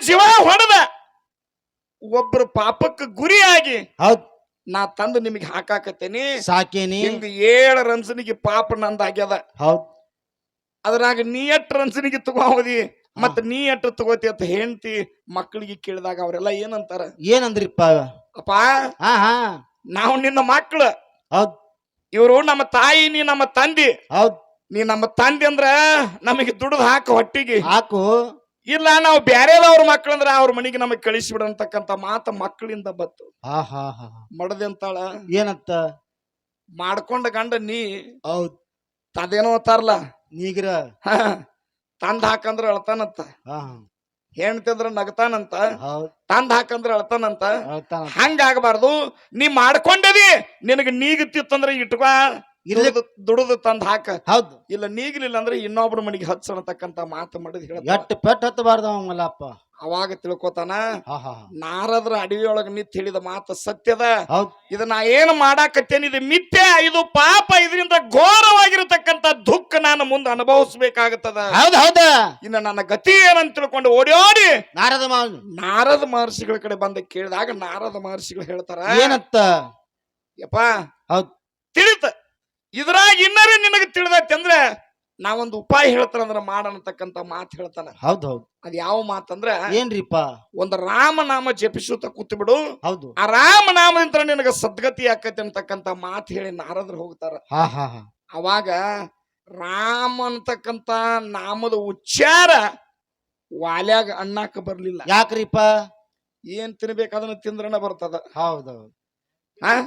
ಜೀವ ಹೊಡೆದ ಒಬ್ರು ಪಾಪಕ್ಕೆ ಗುರಿಯಾಗಿ ಹೌದ್ ನಾ ತಂದು ನಿಮಗೆ ಹಾಕಾಕತ್ತೇನಿ ಸಾಕೇನಿ ಹಿಂಗ 7 ರನ್ಸನಿಗೆ ಪಾಪ ನಂದ ಆಗ್ಯದ ಹೌದ್ ಅದ್ರಾಗ ನೀ ಎಟ್ ರನ್ಸನಿಗೆ ತಗೋದಿ ಮತ್ತ ನೀ ಎಟ್ ತಗೋತಿ ಅಂತ ಹೆಂಡತಿ ಮಕ್ಕಳಿಗೆ ಕೇಳಿದಾಗ ಅವರೆಲ್ಲ ಏನಂತಾರ ಏನಂದ್ರಿಪ್ಪ ಅಪ್ಪ ಹಾ ಹಾ ನಾವು ನಿನ್ನ ಮಕ್ಕಳು ಹೌದ್ ಇವರು ನಮ್ಮ ತಾಯಿ ನೀ ನಮ್ಮ ತಂದಿ ಹೌದ್ ನೀ ನಮ್ಮ ತಂದೆ ಅಂದ್ರ ನಮಗೆ ದುಡ್ದು ಹಾಕು ಹೊಟ್ಟಿಗೆ ಹಾಕು ಇಲ್ಲ ನಾವು ಬ್ಯಾರೇದವ್ರ ಮಕ್ಕಳಂದ್ರ ಅವ್ರ ಮನೆಗೆ ನಮಗ್ ಕಳಿಸಿಬಿಡಂತಕ್ಕಂತ ಮಾತ ಮಕ್ಕಳಿಂದ ಬತ್ತು ಹಾ ಹಾ ಹಾ ಮಡದೆ ಅಂತಾಳ ಏನಂತ ಮಾಡ್ಕೊಂಡ ಗಂಡ ನೀ ಹೌದ್ ಅದೇನೋ ಅಂತಾರಲ್ಲ ನೀಗ್ರ ತಂದ್ ಹಾಕಂದ್ರ ಅಳ್ತಾನಂತ ಹಾ ಹೆಣ್ತಿದ್ರ ನಗತಾನಂತ ಹೌದ್ ತಂದ್ ಹಾಕಂದ್ರ ಅಳ್ತಾನಂತ ಹೇಳ್ತಾನ ಹಂಗಾಗಬಾರ್ದು ನೀ ಮಾಡ್ಕೊಂಡದಿ ನಿನಗ ನೀಗತ್ತಿತ್ತಂದ್ರ ಇಟ್ಕೋ ದುಡಿದು ತಂದ್ ಹಾಕ ಹೌದು ಇಲ್ಲ ನೀಗ್ಲಿಲ್ಲ ಅಂದ್ರೆ ಇನ್ನೊಬ್ರ ಮನೆಗೆ ಹಚ್ಚತಕ್ಕಂತ ಮಾತು ಮಾಡಿದ್ ಹೇಳ ಎಟ್ಟು ಪೆಟ್ಟು ಹತ್ತಬಾರ್ದ ಅವಂಗಲ್ಲಪ್ಪ ಅವಾಗ ತಿಳ್ಕೊತಾನ ಹಾ ಹಾ ನಾರದ್ರ ಅಡವಿಯೊಳಗ ನಿಂತ ಹೇಳಿದ ಮಾತು ಸತ್ಯದ ಹೌದ್ ಇದು ನಾ ಏನು ಮಾಡಾಕತ್ತೇನೆ ಇದು ಮಿಥ್ಯ ಇದು ಪಾಪ ಇದರಿಂದ ಘೋರವಾಗಿರತಕ್ಕಂತ ದುಃಖ ನಾನು ಮುಂದೆ ಅನುಭವಿಸ್ಬೇಕಾಗುತ್ತದ ಹೌದ್ ಹೌದ ಇನ್ನು ನನ್ನ ಗತಿ ಏನಂತ ತಿಳ್ಕೊಂಡು ಓಡಿ ನಾರದ ಮಹರ್ಷಿಗಳ ಕಡೆ ಬಂದ ಕೇಳಿದಾಗ ನಾರದ ಮಹರ್ಷಿಗಳು ಹೇಳ್ತಾರ ಏನಂತ ಯಪ್ಪ ಹೌದ್ ತಿಳಿತ ಇದ್ರಾಗ ಇನ್ನರೇ ನಿನಗೆ ತಿಳಿದೈತಿ ಅಂದ್ರೆ ನಾವೊಂದು ಉಪಾಯ ಹೇಳ್ತಾರಂದ್ರ ಮಾಡನ್ನತಕ್ಕಂತ ಮಾತು ಹೇಳ್ತಾನ ಹೌದ್ ಹೌದ್ ಅದ್ ಯಾವ ಮಾತಂದ್ರ ಏನ್ರಿಪ್ಪ ಒಂದು ರಾಮನಾಮ ಜಪಿಸುತ್ತ ಕೂತು ಬಿಡು ಹೌದು ಆ ರಾಮನಾಮದಿಂದ ನಿನಗ ಸದ್ಗತಿ ಆಕತಿ ಅಂತಕ್ಕಂತ ಮಾತು ಹೇಳಿ ನಾರದ್ರು ಹೋಗ್ತಾರ ಹಾ ಹಾ ಹಾ ಅವಾಗ ರಾಮ ಅಂತಕ್ಕಂತ ನಾಮದ ಉಚ್ಚಾರ ವಾಲ್ಯಾಗ ಅಣ್ಣಾಕ ಬರ್ಲಿಲ್ಲ ಯಾಕ್ರಿಪ್ಪ ಏನ್ ತಿನ್ಬೇಕು ಅದನ್ನ ತಿಂದ್ರನ ಬರ್ತದ ಹೌದೌದು ಹ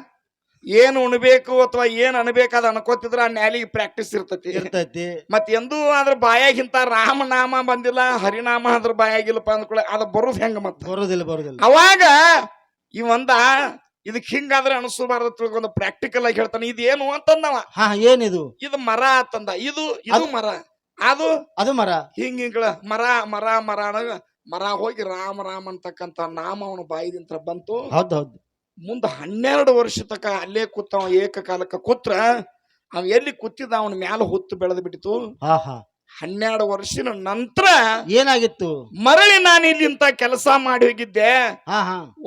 ಏನ್ ಉಣ್ಬೇಕು ಅಥವಾ ಏನ್ ಅನ್ಬೇಕಾದ ಅನ್ಕೋತಿದ್ರ ಆ ನ್ಯಾಲಿಗೆ ಪ್ರಾಕ್ಟೀಸ್ ಇರ್ತೈತಿ ಮತ್ ಎಂದೂ ಅದ್ರ ಬಾಯಾಗಿಂತ ರಾಮನಾಮ ಬಂದಿಲ್ಲ ಹರಿನಾಮ ಅದ್ರ ಬಾಯಾಗಿಲ್ಲಪ್ಪ ಅಂದ್ಕೊಳ್ಳ ಅದ ಬರುದ್ ಹೆಂಗ ಮತ್ತ ಬರುದಿಲ್ಲ ಅವಾಗ ಇವಂದ ಇದಕ್ ಹಿಂಗಾದ್ರೆ ಅನಿಸಬಾರ್ದು ತಿಳ್ಕೊಂಡು ಪ್ರಾಕ್ಟಿಕಲ್ ಆಗಿ ಹೇಳ್ತಾನೆ ಇದೇನು ಅಂತಂದವ ಹಾ ಏನಿದು ಇದು ಮರ ಅಂತಂದ ಇದು ಮರ ಅದು ಮರ ಹಿಂಗಳ ಮರ ಮರ ಮರ ಮರ ಹೋಗಿ ರಾಮ ರಾಮ ಅಂತಕ್ಕಂತ ನಾಮ ಅವನ ಬಾಯಿದಿಂತ್ರ ಬಂತು ಹೌದೌದು ಮುಂದ 12 ವರ್ಷ ತಕ ಅಲ್ಲೇ ಕೂತವ ಏಕಕಾಲಕ್ಕ ಕೂತ್ರ ಅವ ಎಲ್ಲಿ ಕೂತಿದ್ದ ಅವನ ಮ್ಯಾಲ ಹುತ್ತು ಬೆಳೆದು ಬಿಟ್ಟಿತು 12 ವರ್ಷದ ನಂತರ ಏನಾಗಿತ್ತು ಮರಳಿ ನಾನು ಇಲ್ಲಿಂತ ಕೆಲಸ ಮಾಡಿ ಹೋಗಿದ್ದೆ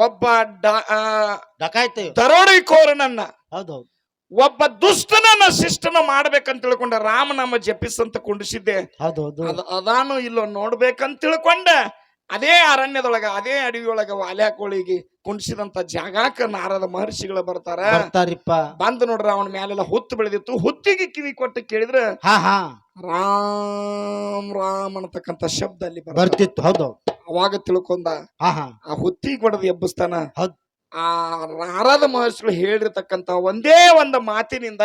ಒಬ್ಬ ದರೋಡೆಕೋರನನ್ನ ಹೌದೌದು ಒಬ್ಬ ದುಷ್ಟನನ್ನ ಶಿಷ್ಟನ ಮಾಡ್ಬೇಕಂತ ತಿಳ್ಕೊಂಡ ರಾಮನಾಮ ಜಪಿಸಂತ ಕುಂಡಿಸಿದ್ದೆ ಅದಾನು ಇಲ್ಲೋ ನೋಡ್ಬೇಕಂತ ತಿಳ್ಕೊಂಡ ಅದೇ ಅರಣ್ಯದೊಳಗ ಅದೇ ಅಡವಿಯೊಳಗ ವಾಲ್ಯಾಕೋಳಿಗೆ ಕುಣಿಸಿದಂತ ಜಾಗಕ್ಕ ನಾರದ ಮಹರ್ಷಿಗಳು ಬರ್ತಾರಿಪ್ಪ ಬಂದ್ ನೋಡ್ರ ಅವನ ಮ್ಯಾಲೆಲ್ಲ ಹುತ್ತು ಬೆಳೆದಿತ್ತು ಹುತ್ತಿಗೆ ಕಿವಿ ಕೊಟ್ಟು ಕೇಳಿದ್ರ ರಾಮ್ ರಾಮ್ ಅನ್ನತಕ್ಕಂತ ಶಬ್ದ ಅಲ್ಲಿ ಬರ್ತಿತ್ತು ಹೌದು ಅವಾಗ ತಿಳ್ಕೊಂಡ ಆ ಹುತ್ತಿಗೆ ಕೊಡದ ಎಬ್ಬಿಸ್ತಾನ ಆ ನಾರದ ಮಹರ್ಷಿಗಳು ಹೇಳಿರ್ತಕ್ಕಂತ ಒಂದೇ ಒಂದು ಮಾತಿನಿಂದ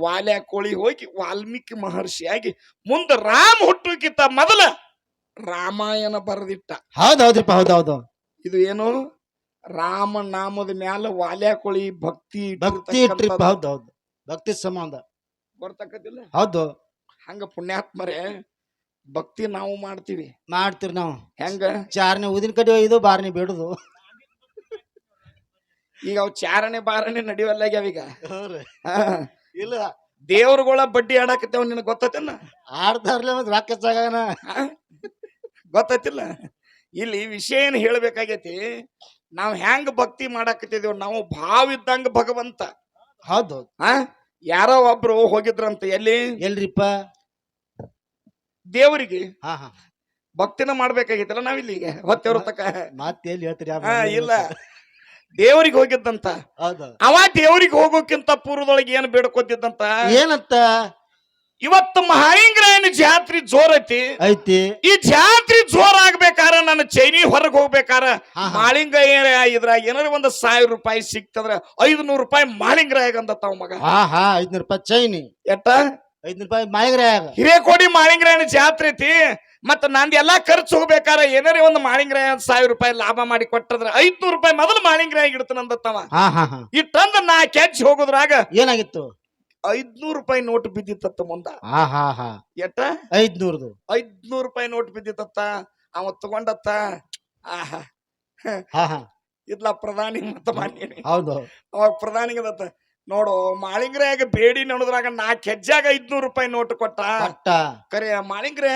ವಾಲ್ಯಾಕೋಳಿ ಹೋಗಿ ವಾಲ್ಮೀಕಿ ಮಹರ್ಷಿಯಾಗಿ ಮುಂದೆ ರಾಮ ಹುಟ್ಟುಕಿಂತ ಮೊದಲ ರಾಮಾಯಣ ಬರೆದಿಟ್ಟ ಹೌದೌದ್ರಿಪ್ಪ ಹೌದೌದು ಇದು ಏನು ರಾಮ ನಾಮದ ಮ್ಯಾಲ ವಾಲ್ಯಾಕೋಳಿ ಭಕ್ತಿ ಹೌದೌದು ಭಕ್ತಿ ಸಂಬಂಧ ಬರ್ತಕ್ಕಂತಿಲ್ಲ ಹೌದು ಹಂಗ ಪುಣ್ಯಾತ್ಮರೇ ಭಕ್ತಿ ನಾವು ಮಾಡ್ತೀವಿ ನಾವು ಹೆಂಗ ಚಾರನೆ ಊದಿನ ಕಡೆ ಇದು ಬಾರನೆ ಬೇಡುದು ಈಗ ಅವ್ ಚಾರಣೆ ಬಾರಣೆ ನಡಿವಲ್ಲಾಗ್ಯಾವ ಈಗ ಇಲ್ಲ ದೇವ್ರಗಳ ಬಡ್ಡಿ ಆಡಾಕತ್ತೇವ್ ನಿನಗ್ ಗೊತ್ತೈತಿಲ್ಲ ಆಡ್ತಾರ್ಲೆ ಮತ್ ರಾಕಸಾಗನ ಗೊತ್ತೈತಿಲ್ಲ ಇಲ್ಲಿ ವಿಷಯ ಏನ್ ಹೇಳ್ಬೇಕಾಗೈತಿ ನಾವ್ ಹೆಂಗ್ ಭಕ್ತಿ ಮಾಡಾಕತ್ತಿದೇವ್ ನಾವು ಭಾವ ಇದ್ದಂಗ ಭಗವಂತ ಹೌದು ಯಾರೋ ಒಬ್ರು ಹೋಗಿದ್ರಂತ ಎಲ್ರಿಪ್ಪ ದೇವರಿಗೆ ಭಕ್ತಿನ ಮಾಡ್ಬೇಕಾಗೈತಲ್ಲ ನಾವಿಲ್ಲಿಗೆ ಹೊತ್ತೇವ್ರ ತಕ ಮತ್ತೆ ಹೇಳ್ತೀರಿ ಇಲ್ಲ ದೇವರಿಗೆ ಹೋಗಿದ್ದಂತ ಅವ ದೇವರಿಗೆ ಹೋಗೋಕ್ಕಿಂತ ಪೂರ್ವದೊಳಗೆ ಏನ್ ಬೇಡ್ಕೊತಿದ್ದಂತ ಏನಂತ ಇವತ್ತು ಮಹಾಲಿಂಗರಾಯನ ಜಾತ್ರೆ ಜೋರ್ ಐತಿ ಈ ಜಾತ್ರೆ ಜೋರ್ ಆಗ್ಬೇಕಾರ ನನ್ನ ಚೈನಿ ಹೊರಗೆ ಹೋಗ್ಬೇಕಾರ ಮಾಳಿಂಗಯ್ಯ ಇದ್ರಾಗ ಏನಾರ ಒಂದು 1000 ರೂಪಾಯಿ ಸಿಕ್ತಂದ್ರ 500 ರೂಪಾಯಿ ಮಾಳಿಂಗರಾಯಗ ಅಂದ ತಾವ್ ಮಗ 500 ರೂಪಾಯಿ ಚೈನಿ ಎಟ್ಟ 500 ರೂಪಾಯಿ ಮಾಳಿಂಗರಾಯಗ ಹಿರೇಕೋಡಿ ಮಾಳಿಂಗರಾಯನ ಜಾತ್ರೆ ಐತಿ ಮತ್ತ ನಂದು ಎಲ್ಲಾ ಖರ್ಚು ಹೋಗ್ಬೇಕಾರ ಏನಾರೇ ಒಂದು ಮಾಳಿಂಗರಾಯ 1000 ರೂಪಾಯಿ ಲಾಭ ಮಾಡಿ ಕೊಟ್ಟದ್ರ 500 ರೂಪಾಯಿ ಮೊದಲು ಮಾಳಿಂಗರಾಯ ಇಡ್ತಾನಂದತ್ತವ ಇಟ್ಟಂದ ನಾ ಕೆಚ್ಚಿ ಹೋಗೋದ್ರಾಗ ಏನಾಗಿತ್ತು 500 ರೂಪಾಯಿ ನೋಟ್ ಬಿದ್ದಿತ್ತ ಮುಂದ ಎಟ್ಟ 500 ರೂಪಾಯಿ ನೋಟ್ ಬಿದ್ದಿತ್ತ ಅವ ತಗೊಂಡತ್ತ ಇದ್ಲ ಪ್ರಧಾನಿ ಮತ ಮಾಡಿ ಅವಾಗ ಪ್ರಧಾನಿಗದತ್ತ ನೋಡು ಮಾಳಿಂಗ್ರಾಗ ಬೇಡಿ ನೋಡಿದ್ರಾಗ 4 ಹೆಜ್ಜಾಗ 500 ರೂಪಾಯಿ ನೋಟ್ ಕೊಟ್ಟ. ಕೊಟ್ಟ ಕರೆ ಮಾಳಿಂಗ್ರ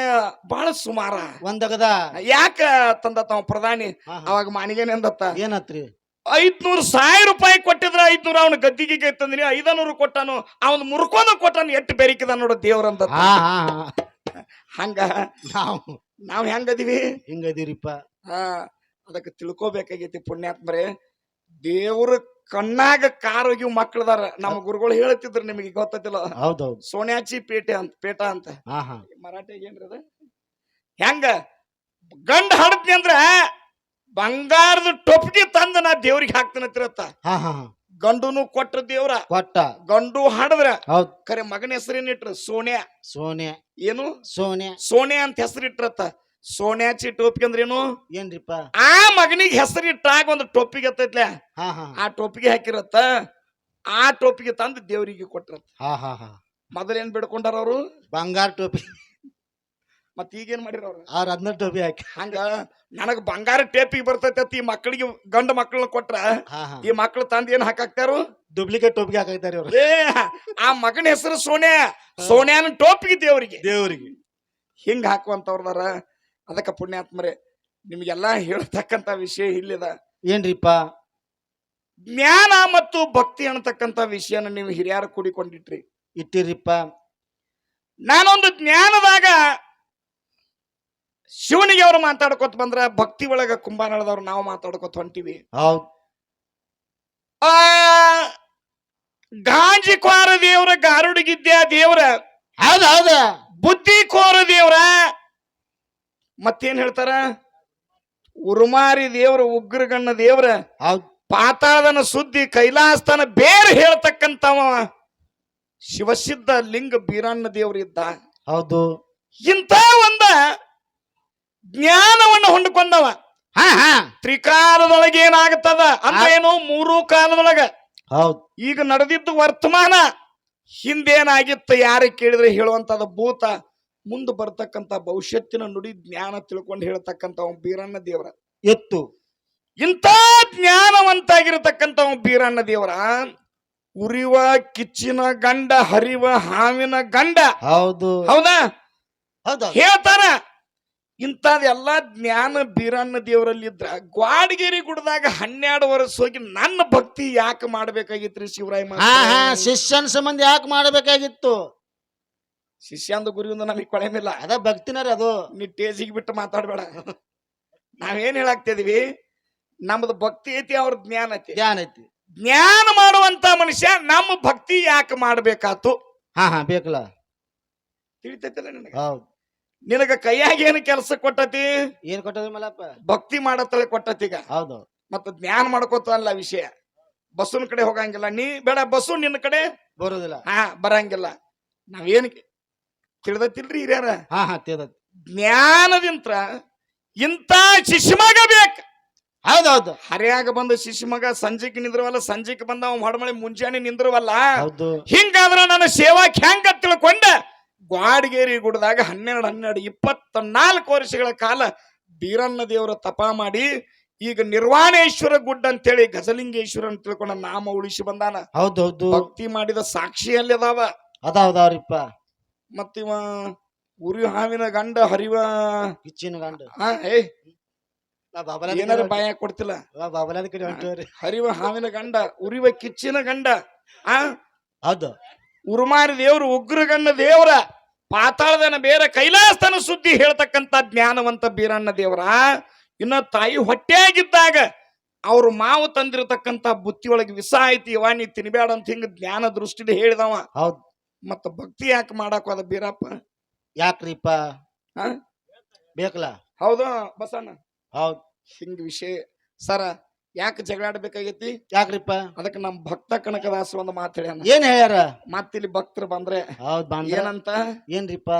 ಬಹಳ ಸುಮಾರ ಒಂದಗದ ಯಾಕ ತಂದತ್ತ ಅವ ಪ್ರಧಾನಿ. ಹಾ, ಹಾ. ಅವಾಗ ಮಾನಿಗೇನೆ ಅಂದತ್ತ, ಏನತ್ರಿ 500,000 ರೂಪಾಯಿ ಕೊಟ್ಟಿದ್ರ 500 ಅವನ ಗದ್ದಿಗೆ ತಂದಿನಿ, 500 ಕೊಟ್ಟಾನು ಅವನ್ ಮುರ್ಕೊಂಡ ಕೊಟ್ಟಾನು, ಎಟ್ಟು ಬೆರಿಕಿದ ನೋಡು ದೇವ್ರಂದ. ಹಾ ಹಾ ಹಾ ಹಂಗ ನಾವು ನಾವ್ ಹೆಂಗದಿವಿ ಹಿಂಗದಿರಿಪ್ಪ. ಹಾ ಅದಕ್ಕೆ ತಿಳ್ಕೊಬೇಕಾಗೈತಿ ಪುಣ್ಯಾತ್ಮರೇ. ದೇವ್ರ ಕಣ್ಣಾಗ ಕಾರೋಗಿ ಮಕ್ಕಳದಾರ. ನಮ್ಮ ಗುರುಗಳು ಹೇಳ್ತಿದ್ರು, ನಿಮಗೆ ಗೊತ್ತಿಲ್ಲ, ಹೌದೌದು. ಸೋನ್ಯಾಚಿ ಪೇಟ ಅಂತ ಹಾ ಹಾ ಮರಾಠಿಯಾಗ ಏನ್ರಿ ಅದ. ಹೆಂಗ ಗಂಡ ಹಡದ್ನಿ ಅಂದ್ರ ಬಂಗಾರದ ಟೊಪ್ಪಿಗೆ ತಂದ ನಾ ದೇವ್ರಿಗೆ ಹಾಕ್ತಾನತ್ತಿರತ್ತ. ಹಾ ಹಾ ಹಾ ಗಂಡುನು ಕೊಟ್ರ ದೇವ್ರ, ಕೊಟ್ಟ ಗಂಡು ಹಡದ್ರ ಹೌದ್. ಕರೆ ಮಗನ ಹೆಸರೇನಿಟ್ರ ಸೋನ್ಯಾ. ಸೋನೆ ಏನು ಸೋನೆ ಸೋನೆ ಅಂತ ಹೆಸರಿಟ್ರತ್ತ. ಸೋನ್ಯಾಚಿ ಟೋಪಿಗೆ ಅಂದ್ರೆ ಏನು? ಏನ್ರಿಪ್ಪ? ಆ ಮಗನಿಗೆ ಹೆಸರಿಟ್ಟಾಗ ಒಂದು ಟೊಪ್ಪಿಗೆ ಎತ್ತೈತ್ಲ, ಹಾ ಹಾ ಆ ಟೊಪ್ಪಿಗೆ ಹಾಕಿರತ್ತ. ಆ ಟೊಪ್ಪಿಗೆ ತಂದು ದೇವ್ರಿಗೆ ಕೊಟ್ರತ್ತ. ಹಾ ಹಾ ಹಾ ಮೊದಲೇನ್ ಬಿಡ್ಕೊಂಡಾರ ಅವರು? ಬಂಗಾರ ಟೋಪಿ. ಮತ್ ಈಗೇನ್ ಮಾಡಿರ ಅವ್ರು? ಅವ್ರ ಅದನ್ನ ಟೋಪಿ ಹಾಕಿ. ಹಂಗ ನನಗ್ ಬಂಗಾರ ಟೇಪಿಗೆ ಬರ್ತೈತಿ, ಈ ಮಕ್ಕಳಿಗೆ ಗಂಡ ಮಕ್ಕಳನ್ನ ಕೊಟ್ರ ಹಾ ಹಾ ಈ ಮಕ್ಕಳು ತಂದು ಏನ್ ಹಾಕಾಕ್ತಾರು? ಡೂಪ್ಲಿಕೇಟ್ ಟೋಪಿಗೆ ಹಾಕಾಯ್ತಾರ ಅವ್ರು. ಏ ಆ ಮಗನ ಹೆಸರು ಸೋನ್ಯಾ, ಸೋನ್ಯಾನ ಟೋಪಿಗೆ ದೇವ್ರಿಗೆ ದೇವ್ರಿಗೆ ಹಿಂಗ ಹಾಕುವಂತವ್ರದಾರ. ಅದಕ್ಕ ಪುಣ್ಯಾತ್ಮರೇ, ನಿಮ್ಗೆಲ್ಲಾ ಹೇಳ್ತಕ್ಕಂತ ವಿಷಯ ಇಲ್ಲಿದ. ಏನ್ರಿಪ್ಪ? ಜ್ಞಾನ ಮತ್ತು ಭಕ್ತಿ ಅನ್ನತಕ್ಕಂತ ವಿಷಯನ ನೀವು ಹಿರಿಯರು ಕೂಡಿಕೊಂಡಿಟ್ರಿ. ಇಟ್ಟಿರಿಪ್ಪ. ನಾನೊಂದು ಜ್ಞಾನದಾಗ ಶಿವನಿಗೆ ಅವ್ರು ಮಾತಾಡ್ಕೊತ ಬಂದ್ರ, ಭಕ್ತಿ ಒಳಗ ಕುಂಭಾನಳದವ್ರು ನಾವು ಮಾತಾಡ್ಕೊತ ಹೊಂಟಿವಿ. ಹೌದ್. ಆ ಗಾಂಜಿ ಕೋರ ದೇವ್ರ, ಗಾರುಡಿಗಿದ್ದ ದೇವ್ರ, ಹೌದ ಹೌದ, ಬುದ್ಧಿ ಕೋರ ದೇವ್ರ, ಮತ್ತೇನ್ ಹೇಳ್ತಾರ ಉರುಮಾರಿ ದೇವ್ರ, ಉಗ್ರಗಣ್ಣ ದೇವ್ರ, ಹೌದ್. ಪಾತಾಳದನ ಸುದ್ದಿ ಕೈಲಾಸತನ ಬೇರೆ ಹೇಳ್ತಕ್ಕಂತವ ಶಿವಸಿದ್ಧ ಲಿಂಗ ಬೀರಣ್ಣ ದೇವ್ರ ಇದ್ದ. ಹೌದು. ಇಂಥ ಒಂದ ಜ್ಞಾನವನ್ನು ಹೊಂದ್ಕೊಂಡವ. ಹಾ ಹಾ ತ್ರಿಕಾಲದೊಳಗೆ ಏನಾಗ್ತದ ಅಂದ್ರೆ ಏನು? 3 ಕಾಲದೊಳಗ. ಹೌದ್. ಈಗ ನಡೆದಿದ್ದು ವರ್ತಮಾನ, ಹಿಂದೇನಾಗಿತ್ತು ಯಾರಿಗೆ ಕೇಳಿದ್ರೆ ಹೇಳುವಂತದ ಭೂತ, ಮುಂದೆ ಬರ್ತಕ್ಕಂತ ಭವಿಷ್ಯತ್ತಿನ ನುಡಿ ಜ್ಞಾನ ತಿಳ್ಕೊಂಡು ಹೇಳ್ತಕ್ಕಂತ ಬೀರಣ್ಣ ದೇವರ ಎತ್ತು. ಇಂಥ ಜ್ಞಾನವಂತಾಗಿರತಕ್ಕಂತ ಬೀರಣ್ಣ ದೇವರ ಉರಿವ ಕಿಚ್ಚಿನ ಗಂಡ, ಹರಿವ ಹಾವಿನ ಗಂಡ. ಹೌದು ಹೌದಾ? ಹೌದ. ಹೇಳ್ತಾರ ಇಂಥದೆಲ್ಲ ಜ್ಞಾನ ಬೀರಣ್ಣ ದೇವರಲ್ಲಿ ಇದ್ರ ಗ್ವಾಡಗೇರಿ ಗುಡ್ದಾಗ 12 ವರ್ಷ ಹೋಗಿ ನನ್ನ ಭಕ್ತಿ ಯಾಕೆ ಮಾಡ್ಬೇಕಾಗಿತ್ರಿ ಶಿವರಾಯ ಹಾ ಹಾ ಮಾಸ್ತರ? ಶಿಷ್ಯನ ಸಂಬಂಧ ಯಾಕೆ ಮಾಡಬೇಕಾಗಿತ್ತು? ಶಿಷ್ಯಾಂದು ಗುರುವಿಂದ ನಮಗೆ ಕೊಳೆಮಿಲ್ಲ. ಅದ ಭಕ್ತಿನಾರಿ ಅದು. ನೀ ಟೇಜಿಗೆ ಬಿಟ್ಟು ಮಾತಾಡ್ಬೇಡ. ನಾವೇನ್ ಹೇಳಾಕ್ತಿದೀವಿ? ನಮ್ದು ಭಕ್ತಿ ಐತಿ, ಅವ್ರ ಜ್ಞಾನ ಐತಿ. ಧ್ಯಾನ ಐತಿ. ಜ್ಞಾನ ಮಾಡುವಂತ ಮನುಷ್ಯ ನಮ್ಮ ಭಕ್ತಿ ಯಾಕೆ ಮಾಡ್ಬೇಕಾತು? ಹಾ ಹಾ ಬೇಕಲ್ಲ. ತಿಳಿತೈತಲ್ಲ ನಿನಗ? ಹೌದ್. ನಿನಗ ಕೈಯಾಗ ಏನು ಕೆಲಸ ಕೊಟ್ಟತಿ? ಏನ್ ಕೊಟ್ಟದ್ರಿ ಮಲ್ಲಪ್ಪ? ಭಕ್ತಿ ಮಾಡತ್ತಳೆ ಕೊಟ್ಟತೀಗ. ಹೌದು. ಮತ್ತ ಜ್ಞಾನ ಮಾಡ್ಕೋತ ಅಲ್ಲ ವಿಷಯ. ಬಸ್ಸುನ ಕಡೆ ಹೋಗಂಗಿಲ್ಲ, ನೀ ಬೇಡ ಬಸ್ಸು ನಿನ್ನ ಕಡೆ ಬರೋದಿಲ್ಲ. ಹಾ ಬರಂಗಿಲ್ಲ. ನಾವೇನ್ ತಿಳಿದತ್ತಿಲ್ರಿ ಹಿರಿಯರ? ಹಾ ಹಾ ತೇದ. ಜ್ಞಾನದಿಂತ್ರ ಇಂಥ ಶಿಶುಮಗ ಬೇಕ. ಹೌದೌದು. ಹರಿಯಾಗ ಬಂದ ಶಿಶುಮಗ ಸಂಜೆಗೆ ನಿಂದ್ರವಲ್ಲ, ಸಂಜೆಗೆ ಬಂದ ಅವ್ ಹೊಡಮಳಿ ಮುಂಜಾನೆ ನಿಂದ್ರವಲ್ಲ. ಹೌದು. ಹಿಂಗಾದ್ರ ನನ್ನ ಸೇವಾಕ್ ಹೆಂಗ ತಿಳ್ಕೊಂಡ ಗ್ವಾಡಗೇರಿ ಗುಡ್ದಾಗ 12 24 ವರ್ಷಗಳ ಕಾಲ ಬೀರಣ್ಣ ದೇವರ ತಪ ಮಾಡಿ ಈಗ ನಿರ್ವಾಣೇಶ್ವರ ಗುಡ್ಡ ಅಂತೇಳಿ ಗಜಲಿಂಗೇಶ್ವರ ಅಂತ ತಿಳ್ಕೊಂಡ ನಾಮ ಉಳಿಸಿ ಬಂದಾನ. ಹೌದೌದು. ಭಕ್ತಿ ಮಾಡಿದ ಸಾಕ್ಷಿಯಲ್ಲಿ ಅದಾವ. ಅದಾವ್ರಿಪ್ಪ. ಮತ್ತಿವ ಉರಿ ಹಾವಿನ ಗಂಡ, ಹರಿವ ಕಿಚ್ಚಿನ ಗಂಡ. ಏನಾರ ಬಾಯ ಕೊಡ್ತಿಲ್ಲ. ಬಾಬಲಾದ ಕಡೆ ಹೊಂಟವ್ರಿ. ಹರಿವ ಹಾವಿನ ಗಂಡ, ಉರಿವ ಕಿಚ್ಚಿನ ಗಂಡ, ಹೌದು. ಉರುಮಾರಿ ದೇವ್ರು, ಉಗ್ರಗಣ್ಣ ದೇವರ, ಪಾತಾಳದನ ಬೇರೆ ಕೈಲಾಸನ ಸುದ್ದಿ ಹೇಳ್ತಕ್ಕಂತ ಜ್ಞಾನವಂತ ಬೀರಣ್ಣ ದೇವರ. ಇನ್ನ ತಾಯಿ ಹೊಟ್ಟೆಯಾಗಿದ್ದಾಗ ಅವ್ರು ಮಾವು ತಂದಿರತಕ್ಕಂತ ಬುತ್ತಿಯೊಳಗೆ ವಿಷ ಐತಿ, ಇವ ನೀ ತಿನ್ಬೇಡ ಅಂತ ಹಿಂಗ ಜ್ಞಾನ ದೃಷ್ಟಿಲಿ ಹೇಳಿದವ. ಹೌದ್. ಮತ್ತ ಭಕ್ತಿ ಯಾಕೆ ಮಾಡಾಕ ಅದ ಬೀರಪ್ಪ? ಯಾಕ್ರಿಪ್ಪ? ಬೇಕಲ್ಲ. ಹೌದು ಬಸಣ್ಣ. ಹೌದ್. ಹಿಂಗ ವಿಷಯ ಸರ ಯಾಕೆ ಜಗಳಾಡ್ಬೇಕಾಗೈತಿ? ಯಾಕ್ರಿಪ್ಪ? ಅದಕ್ಕೆ ನಮ್ ಭಕ್ತ ಕನಕದಾಸ ಒಂದು ಮಾತು ಹೇಳ್ಯಾನ. ಏನ್ ಹೇಳ್ಯಾರ? ಮತ್ತಿಲ್ಲಿ ಭಕ್ತರು ಬಂದ್ರೆ ಹೌದ್. ಏನಂತ? ಏನ್ರಿಪ್ಪ?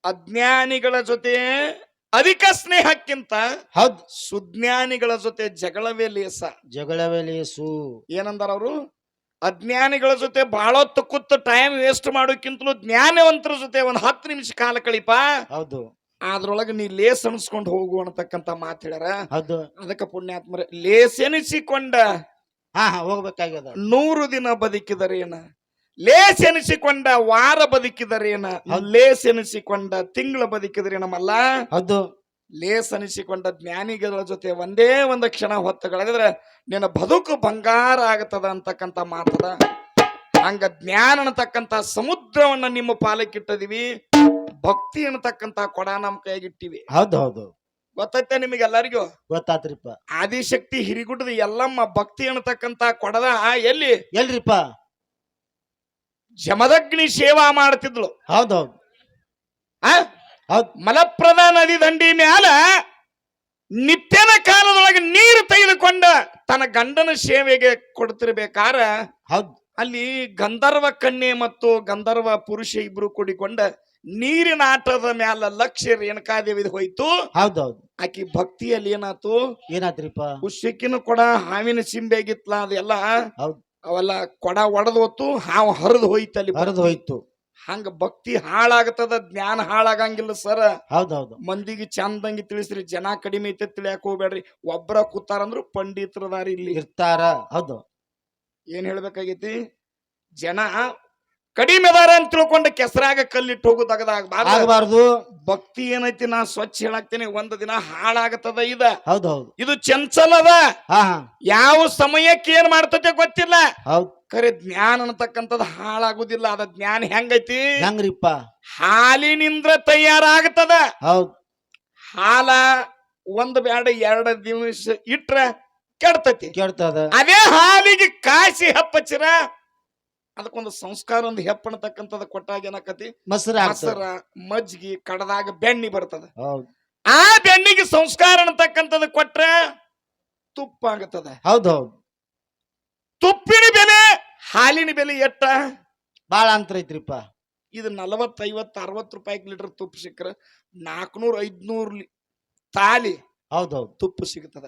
ಅಜ್ಞಾನಿಗಳ ಜೊತೆ ಅಧಿಕ ಸ್ನೇಹಕ್ಕಿಂತ ಹೌದ್ ಸುಜ್ಞಾನಿಗಳ ಜೊತೆ ಜಗಳವೇ ಲೇಸ. ಜಗಳವೇ ಲೇಸು. ಏನಂದಾರ ಅವರು? ಅಜ್ಞಾನಿಗಳ ಜೊತೆ ಬಹಳ ಹೊತ್ತು ಕೂತು ಟೈಮ್ ವೇಸ್ಟ್ ಮಾಡೋಕ್ಕಿಂತಲೂ ಜ್ಞಾನವಂತರ ಜೊತೆ 10 ನಿಮಿಷ ಕಾಲ ಕಳಿಪ. ಹೌದು. ಅದ್ರೊಳಗೆ ನೀ ಲೇಸ್ ಅನ್ಸ್ಕೊಂಡು ಹೋಗು ಅನ್ನತಕ್ಕಂತ ಮಾತು ಹೇಳ್ಯಾರ. ಹೌದು. ಅದಕ್ಕೆ ಪುಣ್ಯಾತ್ಮರ ಲೇಸ್ ಎನಿಸಿಕೊಂಡ ಹೋಗ್ಬೇಕಾಗ್ಯದ 100 ದಿನ ಬದುಕಿದರೇನ, ಲೇಸ್ ಎನಿಸಿಕೊಂಡ ವಾರ ಬದುಕಿದರೇನ, ಲೇಸ್ ಎನಿಸಿಕೊಂಡ ತಿಂಗಳ ಬದುಕಿದರೇನಮಲ್ಲ. ಹೌದು. ಲೇಸ್ ಅನಿಸಿಕೊಂಡ ಜ್ಞಾನಿಗಳ ಜೊತೆ ಒಂದೇ ಒಂದು ಕ್ಷಣ ಹೊತ್ತುಗಳಿದ್ರೆ ನಿನ್ನ ಬದುಕು ಬಂಗಾರ ಆಗತ್ತದ ಅಂತಕ್ಕಂಥ ಮಾತದ. ಹಂಗ ಜ್ಞಾನ ಅನ್ನತಕ್ಕಂಥ ಸಮುದ್ರವನ್ನ ನಿಮ್ಮ ಪಾಲಕ್ಕಿಟ್ಟದಿವಿ, ಭಕ್ತಿ ಅನ್ನತಕ್ಕಂಥ ಕೊಡ ನಮ್ಮ ಕೈಗಿಟ್ಟಿವಿ. ಹೌದು ಹೌದು, ಗೊತ್ತೈತೆ ನಿಮಗೆಲ್ಲರಿಗೂ? ಗೊತ್ತಾತ್ರಿಪ್ಪ. ಆದಿಶಕ್ತಿ ಹಿರಿಗುಡ್ಡದ ಎಲ್ಲಮ್ಮ ಭಕ್ತಿ ಅನ್ನತಕ್ಕಂಥ ಕೊಡದ ಎಲ್ಲಿ ಎಲ್ರಿಪ್ಪ? ಜಮದಗ್ನಿ ಸೇವಾ ಮಾಡ್ತಿದ್ಳು. ಹೌದೌದು ಹೌದ್. ಮಲಪ್ರದ ನದಿ ದಂಡಿ ಮ್ಯಾಲ ನಿತ್ಯನ ಕಾಲದೊಳಗೆ ನೀರು ತೆಗೆದುಕೊಂಡ ತನ್ನ ಗಂಡನ ಸೇವೆಗೆ ಕೊಡ್ತಿರ್ಬೇಕಾರ ಹೌದ್, ಅಲ್ಲಿ ಗಂಧರ್ವ ಕನ್ಯೆ ಮತ್ತು ಗಂಧರ್ವ ಪುರುಷ ಇಬ್ರು ಕೂಡಿಕೊಂಡ ನೀರಿನ ಆಟದ ಮ್ಯಾಲ ಲಕ್ಷ್ಯ ರೇಣುಕಾದೇವಿದ ಹೋಯ್ತು. ಹೌದೌದು. ಆಕಿ ಭಕ್ತಿಯಲ್ಲಿ ಏನಾತು? ಏನಾತ್ರಿಪ್ಪ? ಉಷ್ಯಕಿನ ಕೊಡ ಹಾವಿನ ಸಿಂಬೆಗಿತ್ಲ ಅದೆಲ್ಲ ಹೌದ್, ಅವೆಲ್ಲ ಕೊಡ ಒಡೆದು ಹೊತ್ತು ಹಾವು ಹರಿದು ಹೋಯ್ತು, ಅಲ್ಲಿ ಹರಿದು ಹೋಯ್ತು. ಹಂಗ ಭಕ್ತಿ ಹಾಳಾಗತದ, ಜ್ಞಾನ ಹಾಳಾಗಂಗಿಲ್ಲ ಸರ್. ಹೌದೌದು. ಮಂದಿಗೆ ಚಂದಂಗಿ ತಿಳಿಸ್ರಿ, ಜನ ಕಡಿಮೆ ಐತೆ ತಿಳಿಯಾಕ ಹೋಗ್ಬೇಡ್ರಿ. ಒಬ್ರ ಕೂತಾರಂದ್ರು ಪಂಡಿತರದಾರಿ ಇಲ್ಲಿ ಇರ್ತಾರ. ಹೌದು. ಏನ್ ಹೇಳ್ಬೇಕಾಗೈತಿ? ಜನ ಕಡಿಮೆ ಅದಾರ ಅಂತ ತಿಳ್ಕೊಂಡ ಕೆಸರಾಗ ಕಲ್ಲಿಟ್ಟು ಹೋಗುದಾಗಬಾರ್ದು. ಭಕ್ತಿ ಏನೈತಿ, ನಾ ಸ್ವಚ್ಛ ಹೇಳಾಕ್ತೇನೆ, ಒಂದ್ ದಿನ ಹಾಳಾಗತದ. ಹೌದೌದು. ಇದು ಚಂಚಲ ಅದ, ಯಾವ ಸಮಯಕ್ಕೆ ಏನ್ ಮಾಡ್ತತೆ ಗೊತ್ತಿಲ್ಲ. ಹೌದ್. ಖರೆ ಜ್ಞಾನ ಅನ್ನತಕ್ಕಂಥದ್ದು ಹಾಳಾಗುದಿಲ್ಲ. ಅದ ಜ್ಞಾನ ಹೆಂಗೈತಿ? ಹೆಂಗ್ರಿಪ್ಪ? ಹಾಲಿನಿಂದ ತಯಾರಾಗ್ತದ. ಹೌದ್. ಹಾಲ ಒಂದ್ ಬ್ಯಾಡ 2 ದಿವಸ ಇಟ್ರ ಕೆಡ್ತತಿ, ಕೇಳ್ತದ. ಅದೇ ಹಾಲಿಗೆ ಕಾಸಿ ಹಪ್ಪಚ್ಚಿರ ಅದಕ್ಕೊಂದು ಸಂಸ್ಕಾರ, ಒಂದು ಹೆಪ್ಪಣತಕ್ಕಂಥದ್ದು ಕೊಟ್ಟಾಗ ಏನಾಕತಿ? ಮೊಸರ, ಮಜ್ಜಿಗೆ, ಕಡದಾಗ ಬೆಣ್ಣಿ ಬರ್ತದ. ಆ ಬೆಣ್ಣಿಗೆ ಸಂಸ್ಕಾರ ಅನ್ನತಕ್ಕಂಥದ್ದು ಕೊಟ್ರ ತುಪ್ಪ ಆಗತ್ತದ. ಹೌದೌದು. ತುಪ್ಪಿನ ಬೆಲೆ ಹಾಲಿನ ಬೆಲೆ ಎಟ್ಟ? ಬಾಳ ಅಂತರ ಐತ್ರಿಪ್ಪ. ಇದು 40, 50, 60 ರೂಪಾಯಿ ಲೀಟರ್ ತುಪ್ಪ ಸಿಕ್ಕರ 400, 500 ತಾಲಿ ಹೌದೌದು ತುಪ್ಪ ಸಿಗ್ತದ.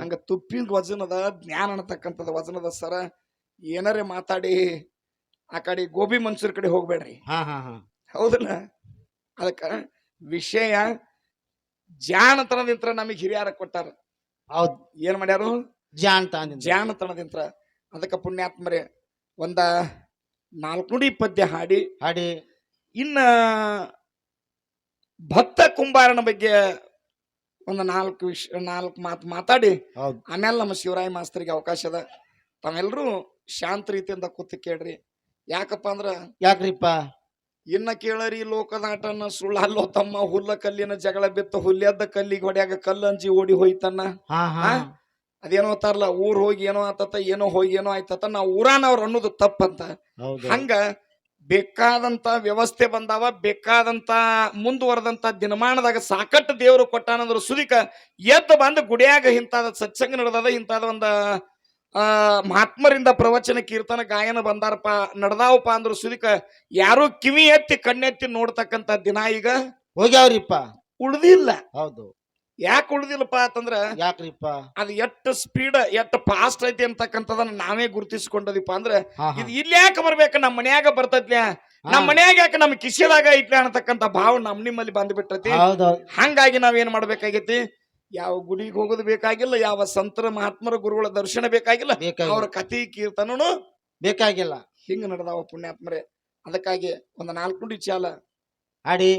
ಹಂಗ ತುಪ್ಪಿನ ವಜನದ, ಜ್ಞಾನ ಅನ್ನತಕ್ಕಂಥದ್ದು ವಜನದ ಸರ. ಏನಾರೇ ಮಾತಾಡಿ ಆ ಕಡೆ ಗೋಬಿ ಮನ್ಸೂರ್ ಕಡೆ ಹೋಗ್ಬೇಡ್ರಿ. ಹೌದಲ್ಲ? ಅದಕ್ಕ ವಿಷಯ ಜಾಣತನದಿಂತ್ರ ನಮಗ್ ಹಿರಿಯಾರ ಕೊಟ್ಟಾರ. ಹೌದ್. ಏನ್ ಮಾಡ್ಯಾರು? ಜಾಣತನದಿಂತ್ರ. ಅದಕ್ಕ ಪುಣ್ಯಾತ್ಮರೇ ಒಂದ 4 ನುಡಿ ಪದ್ಯ ಹಾಡಿ ಇನ್ನ ಭಕ್ತ ಕುಂಬಾರನ ಬಗ್ಗೆ ಒಂದು 4 ಮಾತು ಮಾತಾಡಿ ಆಮೇಲೆ ನಮ್ಮ ಶಿವರಾಯ ಮಾಸ್ತರಿಗೆ ಅವಕಾಶ ಅದ. ತಾವೆಲ್ಲರೂ ಶಾಂತ ರೀತಿಯಿಂದ ಕೂತು ಕೇಳ್ರಿ. ಯಾಕಪ್ಪ ಅಂದ್ರ, ಯಾಕ್ರಿಪ್ಪ? ಇನ್ನ ಕೇಳರಿ ಲೋಕದಾಟನ ಸುಳ್ಳಲ್ಲೋ ತಮ್ಮ, ಹುಲ್ಲ ಕಲ್ಲಿನ ಜಗಳ ಬಿತ್ತ ಹುಲ್ಲೆದ್ದ ಕಲ್ಲಿಗೆ ಹೊಡ್ಯಾಗ ಕಲ್ಲು ಅಂಜಿ ಓಡಿ ಹೋಯ್ತನ್ನ. ಅದೇನೋ ತಾರಲ್ಲ, ಊರ್ ಹೋಗಿ ಏನೋ ಆತತ, ಏನೋ ಹೋಗಿ ಏನೋ ಆಯ್ತತ, ನಾವು ಊರಾನವ್ರು ಅನ್ನೋದು ತಪ್ಪಂತ. ಹಂಗ ಬೇಕಾದಂತ ವ್ಯವಸ್ಥೆ ಬಂದಾವ, ಬೇಕಾದಂತ ಮುಂದುವರೆದಂತ ದಿನಮಾನದಾಗ ಸಾಕಟ್ಟು ದೇವರು ಕೊಟ್ಟಾನಂದ್ರ ಸುದಿಕ ಎದ್ದು ಬಂದು ಗುಡಿಯಾಗ ಇಂತಾದ ಸತ್ಸಂಗ ನಡೆದದ, ಇಂತಾದ ಒಂದ ಮಹಾತ್ಮರಿಂದ ಪ್ರವಚನ, ಕೀರ್ತನ, ಗಾಯನ ಬಂದಾರಪ್ಪ, ನಡ್ದಾವಪ್ಪ ಅಂದ್ರ ಸುದಿಕ ಯಾರು ಕಿವಿ ಎತ್ತಿ ಕಣ್ಣೆತ್ತಿ ನೋಡ್ತಕ್ಕಂತ ದಿನ ಈಗ ಹೋಗ್ಯಾವ್ರಿಪ್ಪ. ಉಳ್ದಿಲ್ಲ. ಹೌದು. ಯಾಕೆ ಉಳ್ದಿಲ್ಲಪ್ಪ ಅಂತಂದ್ರ, ಯಾಕ್ರಿಪ್ಪ? ಅದು ಎಷ್ಟು ಸ್ಪೀಡ್, ಎಷ್ಟು ಫಾಸ್ಟ್ ಐತಿ ಅಂತಕ್ಕಂಥದನ್ನ ನಾವೇ ಗುರುತಿಸ್ಕೊಂಡದಿಪ್ಪ ಅಂದ್ರೆ, ಇದು ಇಲ್ಲಿ ಯಾಕೆ ಬರ್ಬೇಕು, ನಮ್ಮ ಮನ್ಯಾಗ ಬರ್ತೈತ್ಲ್ಯಾ, ನಮ್ಮ ಮನ್ಯಾಗ ಯಾಕೆ ನಮ್ಮ ಕಿಶೆದಾಗ ಐತ್ಲ ಅನ್ನತಕ್ಕಂಥ ಭಾವ ನಿಮ್ಮಲ್ಲಿ ಬಂದ್ಬಿಟ್ಟೈತಿ. ಹಂಗಾಗಿ ನಾವೇನ್ ಮಾಡ್ಬೇಕಾಗೈತಿ? ಯಾವ ಗುಡಿಗೆ ಹೋಗೋದು ಬೇಕಾಗಿಲ್ಲ, ಯಾವ ಸಂತರ ಮಹಾತ್ಮರ ಗುರುಗಳ ದರ್ಶನ ಬೇಕಾಗಿಲ್ಲ, ಅವ್ರ ಕಥೆ ಕೀರ್ತನೂ ಬೇಕಾಗಿಲ್ಲ. ಹಿಂಗ ನಡೆದಾವ ಪುಣ್ಯಾತ್ಮರೇ. ಅದಕ್ಕಾಗಿ ಒಂದು 4 ನುಡಿ ಚಾಲ ಹಾಡಿ